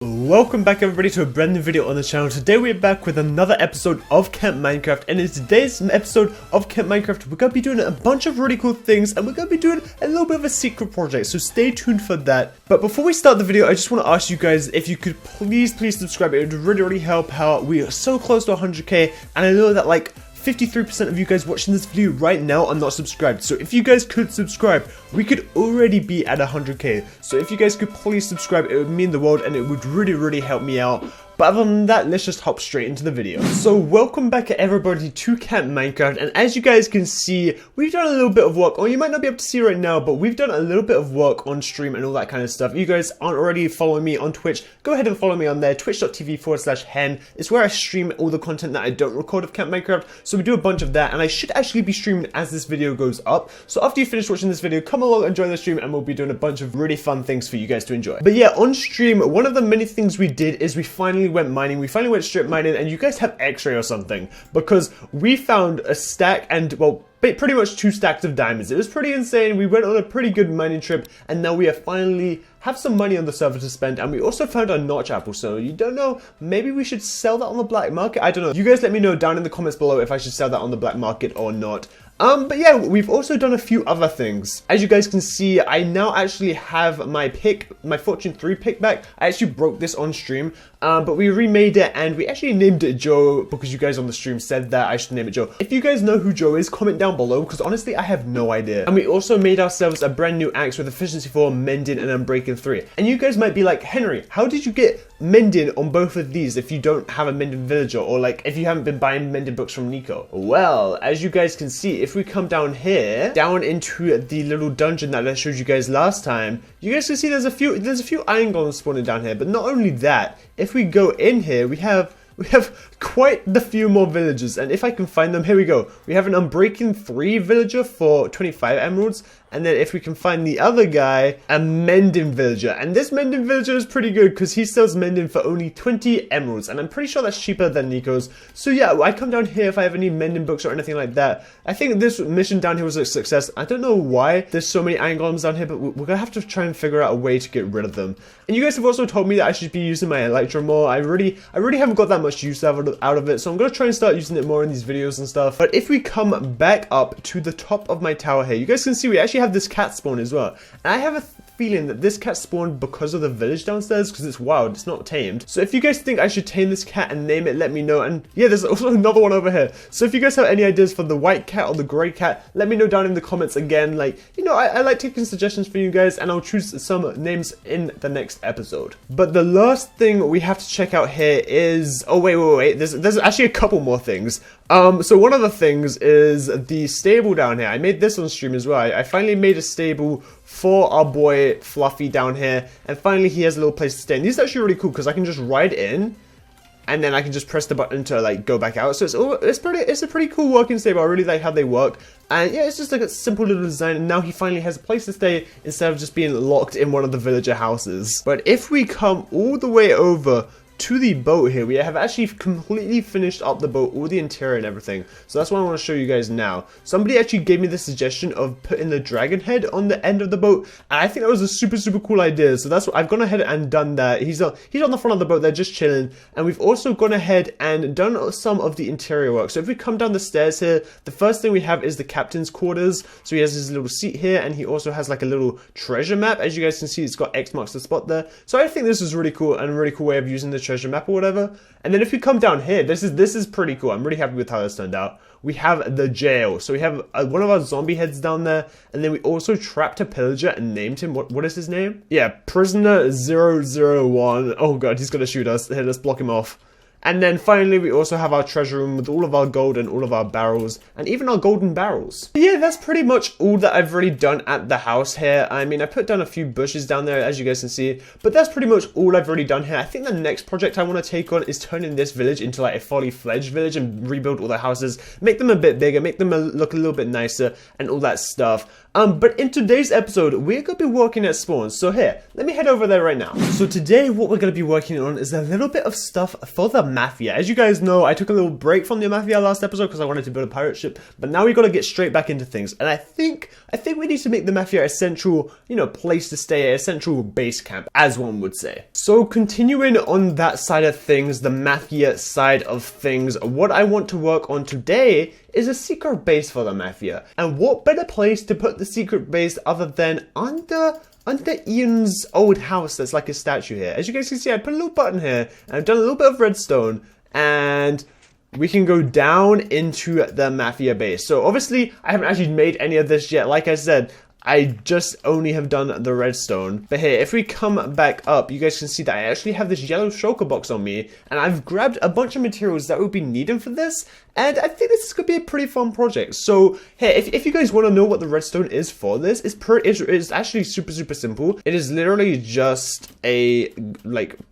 Welcome back everybody to a brand new video on the channel. Today we're back with another episode of Camp Minecraft, and in today's episode of Camp Minecraft we're going to be doing a bunch of really cool things, and we're going to be doing a little bit of a secret project, so stay tuned for that. But before we start the video, I just want to ask you guys if you could please subscribe. It would really help out. We are so close to 100k, and I know that like 53% of you guys watching this video right now are not subscribed, so if you guys could subscribe, we could already be at 100k. So if you guys could please subscribe, it would mean the world and it would really help me out. But other than that, let's just hop straight into the video. So welcome back everybody to Camp Minecraft, and as you guys can see, we've done a little bit of work, or you might not be able to see right now, but we've done a little bit of work on stream and all that kind of stuff. If you guys aren't already following me on Twitch, go ahead and follow me on there, twitch.tv/hen. It's where I stream all the content that I don't record of Camp Minecraft, so we do a bunch of that, and I should actually be streaming as this video goes up. So after you finish watching this video, come along and join the stream, and we'll be doing a bunch of really fun things for you guys to enjoy. But yeah, on stream, one of the many things we did is we finally went mining. We finally went strip mining, and you guys have x-ray or something, because we found a stack and, well, pretty much 2 stacks of diamonds. It was pretty insane. We went on a pretty good mining trip, and now we are finally have some money on the server to spend, and we also found a notch apple. So you don't know, maybe we should sell that on the black market. I don't know. You guys let me know down in the comments below if I should sell that on the black market or not. But yeah, we've also done a few other things. As you guys can see, I now actually have my Fortune 3 pick back. I actually broke this on stream, but we remade it, and we actually named it Joe because you guys on the stream said that I should name it Joe. If you guys know who Joe is, comment down below, because honestly, I have no idea. And we also made ourselves a brand new axe with efficiency 4, mending, and unbreaking 3. And you guys might be like, Henry, how did you get mending on both of these if you don't have a mending villager, or like if you haven't been buying mending books from Nico? Well, as you guys can see, if we come down here, down into the little dungeon that I showed you guys last time, you guys can see there's a few iron golems spawning down here. But not only that, if we go in here, we have quite the few more villagers, and if I can find them, here we go. We have an unbreaking 3 villager for 25 emeralds, and then if we can find the other guy, a mending villager. And this mending villager is pretty good because he sells mending for only 20 emeralds, and I'm pretty sure that's cheaper than Nico's. So yeah, I come down here if I have any mending books or anything like that. I think this mission down here was a success. I don't know why there's so many iron golems down here, but we're gonna have to try and figure out a way to get rid of them. And you guys have also told me that I should be using my Elytra more. I really haven't got that much use out of it, so I'm gonna try and start using it more in these videos and stuff. But if we come back up to the top of my tower here, you guys can see we actually have this cat spawn as well. And I have a feeling that this cat spawned because of the village downstairs, because it's wild, it's not tamed. So if you guys think I should tame this cat and name it, let me know. And yeah, there's also another one over here. So if you guys have any ideas for the white cat or the grey cat, let me know down in the comments again. Like, you know, I like taking suggestions from you guys, and I'll choose some names in the next episode. But the last thing we have to check out here is, oh wait, there's actually a couple more things. So one of the things is the stable down here. I made this on stream as well. I finally made a stable for our boy Fluffy down here, and finally he has a little place to stay. And these are actually really cool because I can just ride in, and then I can just press the button to like go back out. So it's a pretty cool working stable. I really like how they work. And yeah, it's just like a simple little design, and now he finally has a place to stay instead of just being locked in one of the villager houses. But if we come all the way over to the boat here, we have actually completely finished up the boat, all the interior and everything. So that's what I want to show you guys now. Somebody actually gave me the suggestion of putting the dragon head on the end of the boat, and I think that was a super cool idea. So that's what I've gone ahead and done that. He's on the front of the boat, they're just chilling, and we've also gone ahead and done some of the interior work. So if we come down the stairs here, the first thing we have is the captain's quarters. So he has his little seat here, and he also has like a little treasure map. As you guys can see, it's got X marks the spot there. So I think this is really cool, and a really cool way of using the treasure map or whatever. And then if we come down here, this is pretty cool. I'm really happy with how this turned out. We have the jail. So we have one of our zombie heads down there, and then we also trapped a pillager and named him, what is his name? Yeah, Prisoner 001. Oh god, he's gonna shoot us. Here, let's block him off. And then finally, we also have our treasure room with all of our gold and all of our barrels, and even our golden barrels. Yeah, that's pretty much all that I've really done at the house here. I mean, I put down a few bushes down there, as you guys can see, but that's pretty much all I've really done here. I think the next project I want to take on is turning this village into like a fully fledged village and rebuild all the houses, make them a bit bigger, make them look a little bit nicer, and all that stuff. But in today's episode, we're going to be working at spawns. So here, let me head over there right now. So today, what we're going to be working on is a little bit of stuff for the Mafia. As you guys know, I took a little break from the Mafia last episode because I wanted to build a pirate ship, but now we got to get straight back into things. And I think we need to make the Mafia a central, you know, place to stay, a central base camp, as one would say. So continuing on that side of things, the Mafia side of things, what I want to work on today is a secret base for the Mafia. And what better place to put the secret base other than under Ian's old house that's like a statue here. As you guys can see, I put a little button here, and I've done a little bit of redstone, and we can go down into the Mafia base. So obviously, I haven't actually made any of this yet. Like I said, I just only have done the redstone. But here, if we come back up, you guys can see that I actually have this yellow shulker box on me, and I've grabbed a bunch of materials that we'll be needing for this, and I think this is going to be a pretty fun project. So here, if you guys want to know what the redstone is for this, it's actually super simple. It is literally just a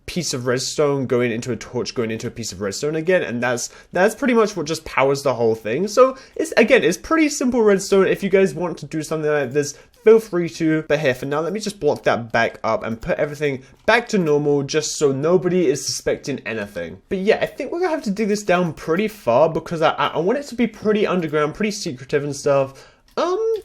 piece of redstone going into a torch, going into a piece of redstone again, and that's pretty much what just powers the whole thing. So it's pretty simple redstone. If you guys want to do something like this, feel free to. But here, for now, let me just block that back up and put everything back to normal, just so nobody is suspecting anything. But yeah, I think we're gonna have to dig this down pretty far because I want it to be pretty underground, pretty secretive and stuff.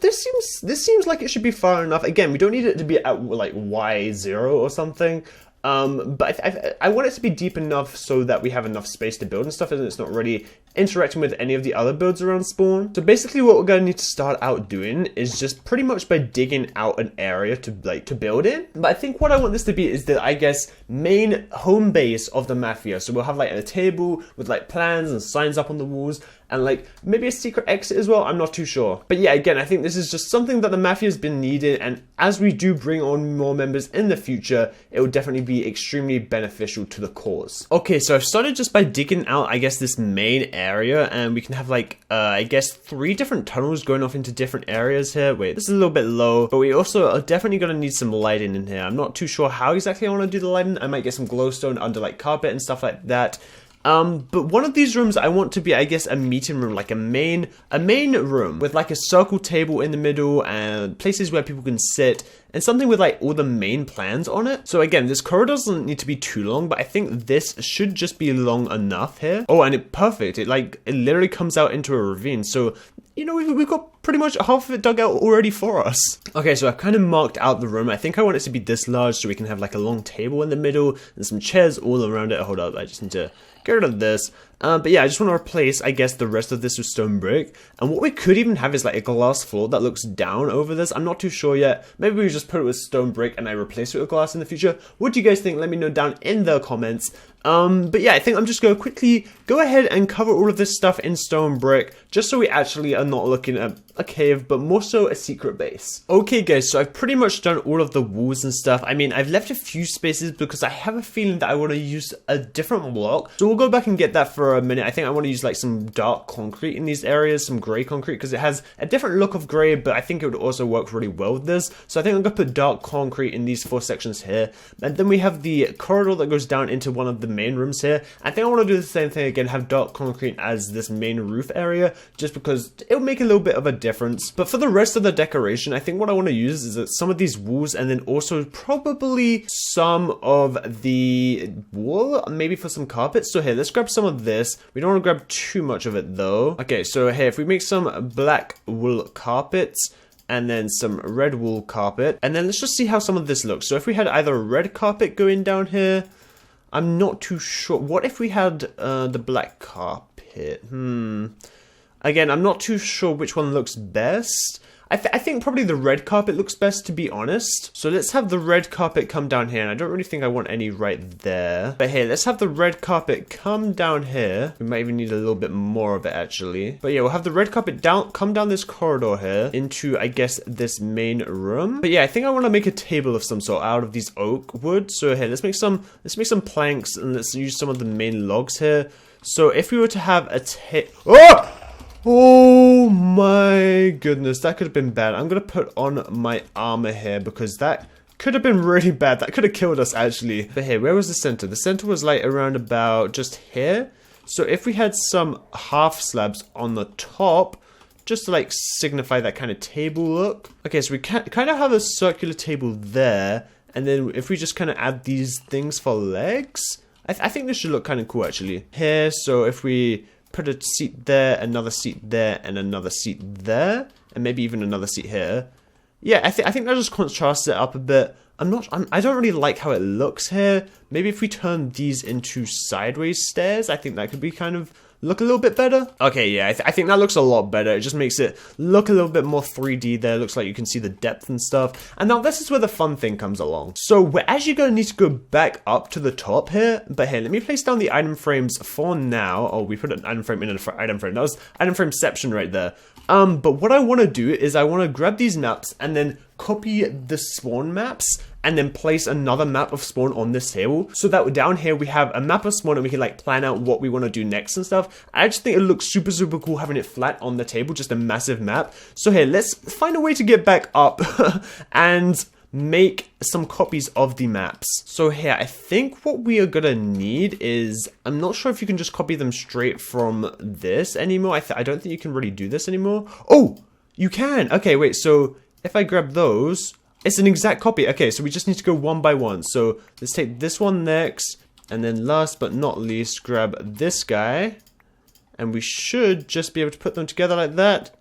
This seems like it should be far enough. Again, we don't need it to be at like Y0 or something. But I want it to be deep enough so that we have enough space to build and stuff, and it's not really interacting with any of the other builds around spawn. So basically what we're going to need to start out doing is just pretty much by digging out an area to build in. But I think what I want this to be is the, I guess, main home base of the Mafia. So we'll have like a table with like plans and signs up on the walls, and like maybe a secret exit as well. I'm not too sure. But yeah, again, I think this is just something that the Mafia has been needing, and as we do bring on more members in the future, it will definitely be extremely beneficial to the cause. Okay, so I've started just by digging out, I guess, this main area, and we can have like, I guess 3 different tunnels going off into different areas here. Wait, this is a little bit low, but we also are definitely going to need some lighting in here. I'm not too sure how exactly I want to do the lighting. I might get some glowstone under like carpet and stuff like that. But one of these rooms I want to be, I guess, a meeting room, like a main room with like a circle table in the middle and places where people can sit, and something with like all the main plans on it. So again, this corridor doesn't need to be too long, but I think this should just be long enough here. Oh, and perfect. It literally comes out into a ravine. So, you know, we've got pretty much half of it dug out already for us. Okay, so I've kind of marked out the room. I think I want it to be this large so we can have like a long table in the middle and some chairs all around it. Hold up, I just need to get rid of this. But yeah, I just want to replace, I guess, the rest of this with stone brick. And what we could even have is like a glass floor that looks down over this. I'm not too sure yet. Maybe we just put it with stone brick and I replace it with glass in the future. What do you guys think? Let me know down in the comments. But yeah, I think I'm just going to quickly go ahead and cover all of this stuff in stone brick, just so we actually are not looking at a cave, but more so a secret base. Okay guys, so I've pretty much done all of the walls and stuff. I mean, I've left a few spaces because I have a feeling that I want to use a different block. So we'll go back and get that for a minute. I think I want to use like some dark concrete in these areas, some grey concrete, because it has a different look of grey, but I think it would also work really well with this. So I think I'm going to put dark concrete in these 4 sections here. And then we have the corridor that goes down into one of the main rooms here. I think I want to do the same thing again, have dark concrete as this main roof area, just because it'll make a little bit of a difference. But for the rest of the decoration, I think what I want to use is some of these walls, and then also probably some of the wool, maybe for some carpets. So here, let's grab some of this. We don't want to grab too much of it though. Okay, so here, if we make some black wool carpets, and then some red wool carpet, and then let's just see how some of this looks. So if we had either a red carpet going down here, I'm not too sure. What if we had the black carpet? Again, I'm not too sure which one looks best. I think probably the red carpet looks best, to be honest. So let's have the red carpet come down here, and I don't really think I want any right there. But here, let's have the red carpet come down here. We might even need a little bit more of it, actually. But yeah, we'll have the red carpet come down this corridor here into, I guess, this main room. But yeah, I think I want to make a table of some sort out of these oak wood. So here, let's make some planks, and let's use some of the main logs here. So if we were to have a Oh my goodness, that could have been bad. I'm gonna put on my armor here because that could have been really bad. That could have killed us, actually. But here, where was the center? The center was like around about just here. So if we had some half slabs on the top, just to like signify that kind of table look. Okay, so we kind of have a circular table there. And then if we just kind of add these things for legs, I think this should look kind of cool actually. Here, so if we put a seat there, another seat there, and another seat there, and maybe even another seat here. Yeah, I think that just contrasts it up a bit. I don't really like how it looks here. Maybe if we turn these into sideways stairs, I think that could be kind of look a little bit better. Okay, yeah, I think that looks a lot better. It just makes it look a little bit more 3D there. Looks like you can see the depth and stuff. And now this is where the fun thing comes along. So we're actually going to need to go back up to the top here. But here, let me place down the item frames for now. Oh, we put an item frame in an item frame. That was item frameception right there. But what I want to do is I want to grab these maps and then copy the spawn maps and then place another map of spawn on this table so that down here we have a map of spawn and we can like plan out what we want to do next and stuff. I just think it looks super cool having it flat on the table, just a massive map. So here, let's find a way to get back up and make some copies of the maps. So here, I think what we are gonna need is, I'm not sure if you can just copy them straight from this anymore. I don't think you can really do this anymore. Oh, you can. Okay, wait, so if I grab those, it's an exact copy. Okay, so we just need to go one by one. So let's take this one next, and then last but not least, grab this guy, and we should just be able to put them together like that.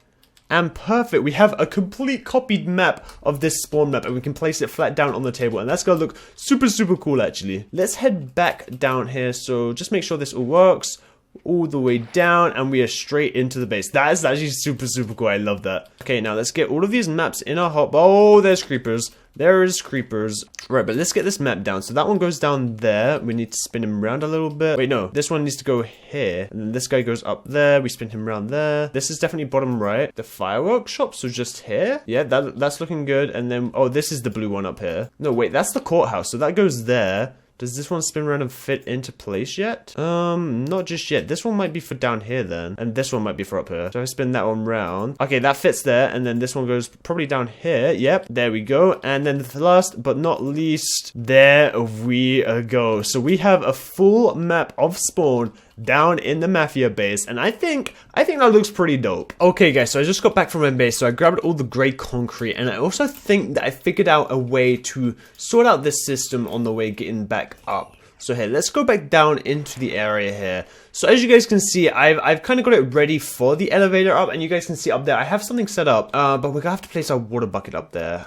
And perfect, we have a complete copied map of this spawn map, and we can place it flat down on the table, and that's gonna look super cool actually. Let's head back down here, so just make sure this all works. All the way down, and we are straight into the base. That is actually super cool. I love that. Okay, now let's get all of these maps in our hop. Oh, there's creepers. There is creepers. Right, but let's get this map down. So that one goes down there. We need to spin him around a little bit. Wait, no. This one needs to go here. And then this guy goes up there. We spin him around there. This is definitely bottom right. The fireworks shop, so just here. Yeah, that's looking good. And then, oh, this is the blue one up here. No, wait, that's the courthouse. So that goes there. Does this one spin around and fit into place yet? Not just yet. This one might be for down here then. And this one might be for up here. So I spin that one round. Okay, that fits there. And then this one goes probably down here. Yep, there we go. And then the last but not least, there we go. So we have a full map of spawn down in the Mafia base, and I think that looks pretty dope. Okay guys, so I just got back from my base, so I grabbed all the grey concrete, and I also think that I figured out a way to sort out this system on the way getting back up. So here, let's go back down into the area here. So as you guys can see, I've kind of got it ready for the elevator up, and you guys can see up there, I have something set up, but we're gonna have to place our water bucket up there.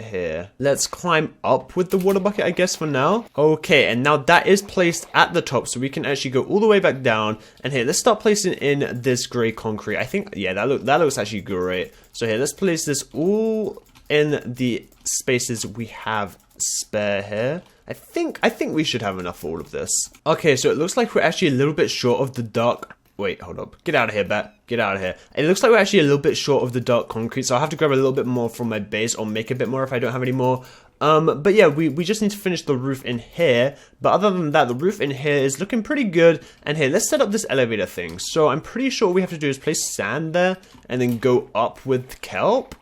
Here. Let's climb up with the water bucket, I guess, for now. Okay, and now that is placed at the top, so we can actually go all the way back down. And here, let's start placing in this grey concrete. I think, yeah, that looks actually great. So here, let's place this all in the spaces we have spare here. I think we should have enough for all of this. Okay, so it looks like we're actually a little bit short of the dark. Wait, hold up. Get out of here, Bat. Get out of here. It looks like we're actually a little bit short of the dark concrete, so I'll have to grab a little bit more from my base, or make a bit more if I don't have any more. But yeah, we just need to finish the roof in here. But other than that, the roof in here is looking pretty good. And here, let's set up this elevator thing. So I'm pretty sure what we have to do is place sand there, and then go up with kelp.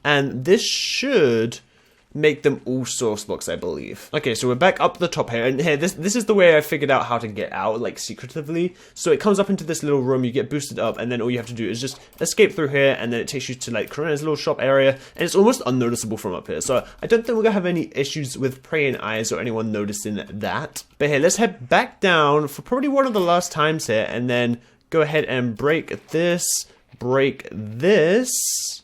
And this should make them all source blocks, I believe. Okay, so we're back up the top here, and here, this is the way I figured out how to get out, like, secretively. So it comes up into this little room, you get boosted up, and then all you have to do is just escape through here, and then it takes you to, like, Corinna's little shop area, and it's almost unnoticeable from up here. So I don't think we're gonna have any issues with praying eyes or anyone noticing that. But here, let's head back down for probably one of the last times here, and then go ahead and break this,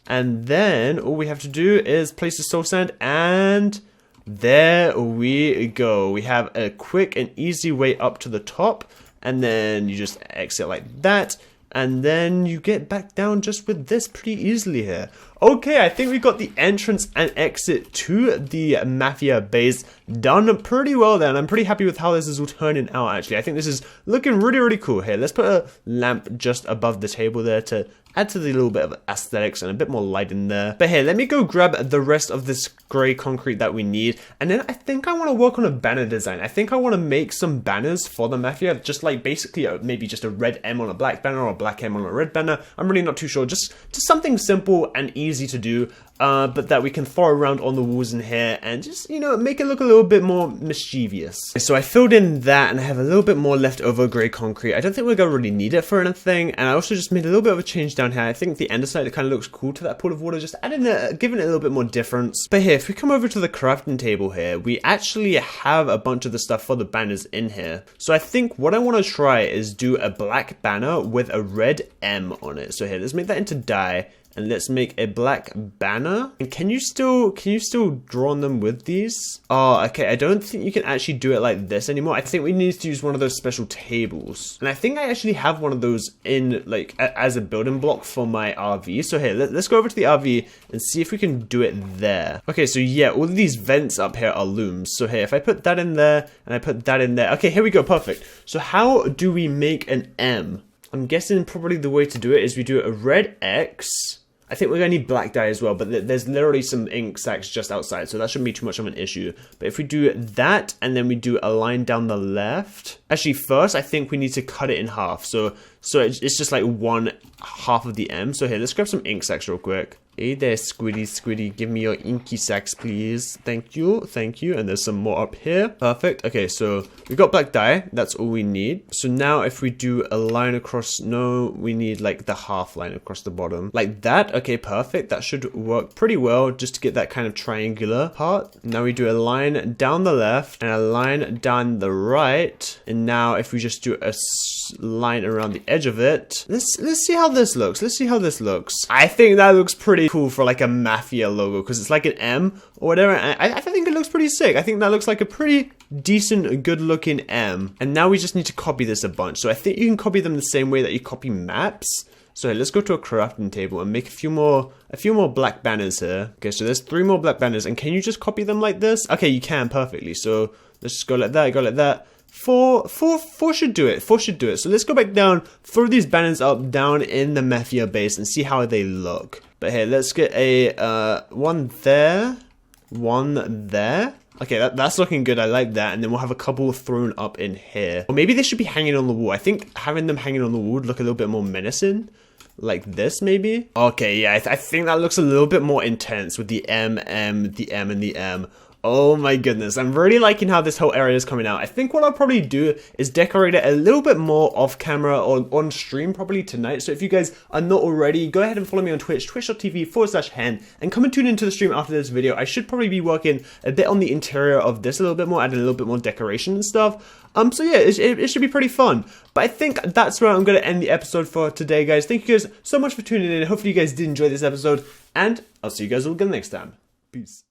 and then all we have to do is place the soul sand, and there we go. We have a quick and easy way up to the top, and then you just exit like that, and then you get back down just with this pretty easily here. Okay, I think we got the entrance and exit to the Mafia base done pretty well then. I'm pretty happy with how this is all turning out, actually. I think this is looking really cool here. Let's put a lamp just above the table there to add to the little bit of aesthetics and a bit more light in there. But here, let me go grab the rest of this grey concrete that we need. And then I think I want to work on a banner design. I think I want to make some banners for the Mafia. Just like basically maybe just a red M on a black banner or a black M on a red banner. I'm really not too sure. Just something simple and easy to do. But that we can throw around on the walls in here and just, you know, make it look a little bit more mischievous. So I filled in that, and I have a little bit more left over grey concrete. I don't think we're going to really need it for anything. And I also just made a little bit of a change down down here. I think the andesite kind of looks cool to that pool of water, just adding giving it a little bit more difference. But here, if we come over to the crafting table here, we actually have a bunch of the stuff for the banners in here. So I think what I want to try is do a black banner with a red M on it. So here, let's make that into dye. And let's make a black banner. And can you still draw on them with these? Oh, okay. I don't think you can actually do it like this anymore. I think we need to use one of those special tables. And I think I actually have one of those in like as a building block for my RV. So here, let's go over to the RV and see if we can do it there. Okay, so yeah, all of these vents up here are looms. So here, if I put that in there and I put that in there. Okay, here we go. Perfect. So how do we make an M? I'm guessing probably the way to do it is we do a red X. I think we're going to need black dye as well, but there's literally some ink sacks just outside, so that shouldn't be too much of an issue. But if we do that, and then we do a line down the left. Actually, first, I think we need to cut it in half. So it's just like one half of the M. So here, let's grab some ink sacks real quick. Hey there, Squiddy, give me your inky sacks, please. Thank you. And there's some more up here. Perfect. Okay, so we got black dye. That's all we need. So now if we do a line across, no, we need like the half line across the bottom. Like that. Okay, perfect. That should work pretty well just to get that kind of triangular part. Now we do a line down the left and a line down the right. And now if we just do a line around the edge of it, let's see how this looks. I think that looks pretty cool for like a Mafia logo because it's like an M or whatever. I think it looks pretty sick. I think that looks like a pretty decent, good looking M. And now we just need to copy this a bunch. So I think you can copy them the same way that you copy maps. So let's go to a crafting table and make a few more black banners here. Okay, so there's 3 more black banners, and can you just copy them like this? Okay, you can perfectly. So let's just go like that. Four should do it. So let's go back down, throw these banners up down in the Mafia base and see how they look. But here, let's get a one there. Okay, that's looking good. I like that. And then we'll have a couple thrown up in here. Or maybe they should be hanging on the wall. I think having them hanging on the wall would look a little bit more menacing. Like this, maybe? Okay, yeah, I think that looks a little bit more intense with the M, the M, and the M. Oh my goodness, I'm really liking how this whole area is coming out. I think what I'll probably do is decorate it a little bit more off camera or on stream probably tonight. So if you guys are not already, go ahead and follow me on Twitch, twitch.tv/hen, and come and tune into the stream after this video. I should probably be working a bit on the interior of this a little bit more, adding a little bit more decoration and stuff. So yeah, it should be pretty fun. But I think that's where I'm going to end the episode for today, guys. Thank you guys so much for tuning in. Hopefully you guys did enjoy this episode, and I'll see you guys all again next time. Peace.